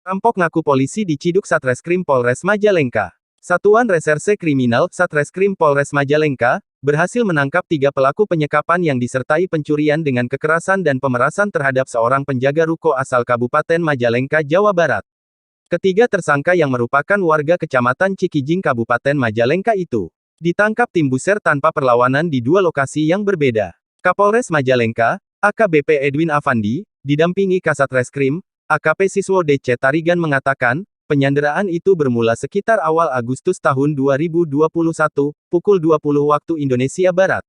Rampok ngaku polisi diciduk Satreskrim Polres Majalengka. Satuan Reserse Kriminal Satreskrim Polres Majalengka berhasil menangkap 3 pelaku penyekapan yang disertai pencurian dengan kekerasan dan pemerasan terhadap seorang penjaga ruko asal Kabupaten Majalengka, Jawa Barat. Ketiga tersangka yang merupakan warga Kecamatan Cikijing Kabupaten Majalengka itu ditangkap tim Buser tanpa perlawanan di 2 lokasi yang berbeda. Kapolres Majalengka, AKBP Edwin Afandi, didampingi Kasat Reskrim, AKP Siswo DC Tarigan mengatakan, penyanderaan itu bermula sekitar awal Agustus tahun 2021, pukul 20 waktu Indonesia Barat.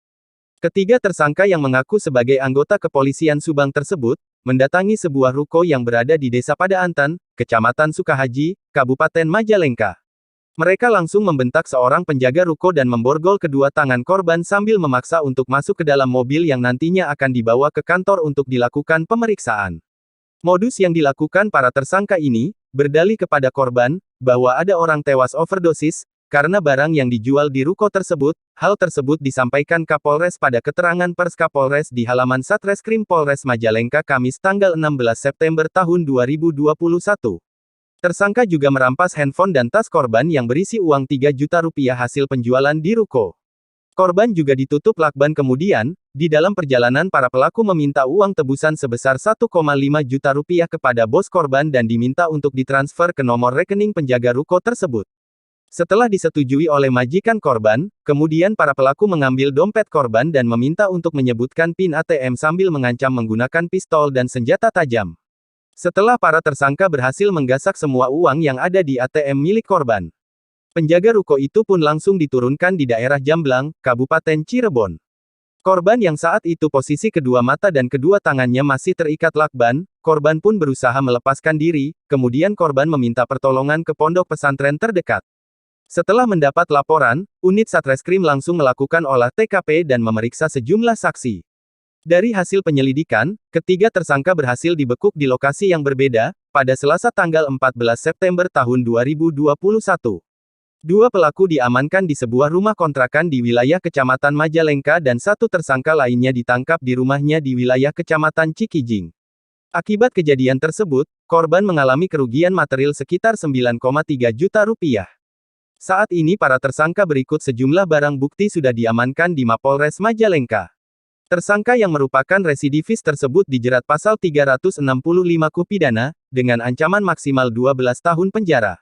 Ketiga tersangka yang mengaku sebagai anggota kepolisian Subang tersebut, mendatangi sebuah ruko yang berada di Desa Padaantan, Kecamatan Sukahaji, Kabupaten Majalengka. Mereka langsung membentak seorang penjaga ruko dan memborgol kedua tangan korban sambil memaksa untuk masuk ke dalam mobil yang nantinya akan dibawa ke kantor untuk dilakukan pemeriksaan. Modus yang dilakukan para tersangka ini, berdalih kepada korban, bahwa ada orang tewas overdosis, karena barang yang dijual di ruko tersebut. Hal tersebut disampaikan Kapolres pada keterangan pers Kapolres di halaman Satreskrim Polres Majalengka Kamis tanggal 16 September tahun 2021. Tersangka juga merampas handphone dan tas korban yang berisi uang 3 juta rupiah hasil penjualan di ruko. Korban juga ditutup lakban. Kemudian, di dalam perjalanan para pelaku meminta uang tebusan sebesar 1,5 juta rupiah kepada bos korban dan diminta untuk ditransfer ke nomor rekening penjaga ruko tersebut. Setelah disetujui oleh majikan korban, kemudian para pelaku mengambil dompet korban dan meminta untuk menyebutkan PIN ATM sambil mengancam menggunakan pistol dan senjata tajam. Setelah para tersangka berhasil menggasak semua uang yang ada di ATM milik korban, penjaga ruko itu pun langsung diturunkan di daerah Jamblang, Kabupaten Cirebon. Korban yang saat itu posisi kedua mata dan kedua tangannya masih terikat lakban, korban pun berusaha melepaskan diri, kemudian korban meminta pertolongan ke pondok pesantren terdekat. Setelah mendapat laporan, unit Satreskrim langsung melakukan olah TKP dan memeriksa sejumlah saksi. Dari hasil penyelidikan, ketiga tersangka berhasil dibekuk di lokasi yang berbeda, pada Selasa tanggal 14 September tahun 2021. 2 pelaku diamankan di sebuah rumah kontrakan di wilayah Kecamatan Majalengka dan 1 tersangka lainnya ditangkap di rumahnya di wilayah Kecamatan Cikijing. Akibat kejadian tersebut, korban mengalami kerugian material sekitar 9,3 juta rupiah. Saat ini para tersangka berikut sejumlah barang bukti sudah diamankan di Mapolres Majalengka. Tersangka yang merupakan residivis tersebut dijerat pasal 365 KUH pidana, dengan ancaman maksimal 12 tahun penjara.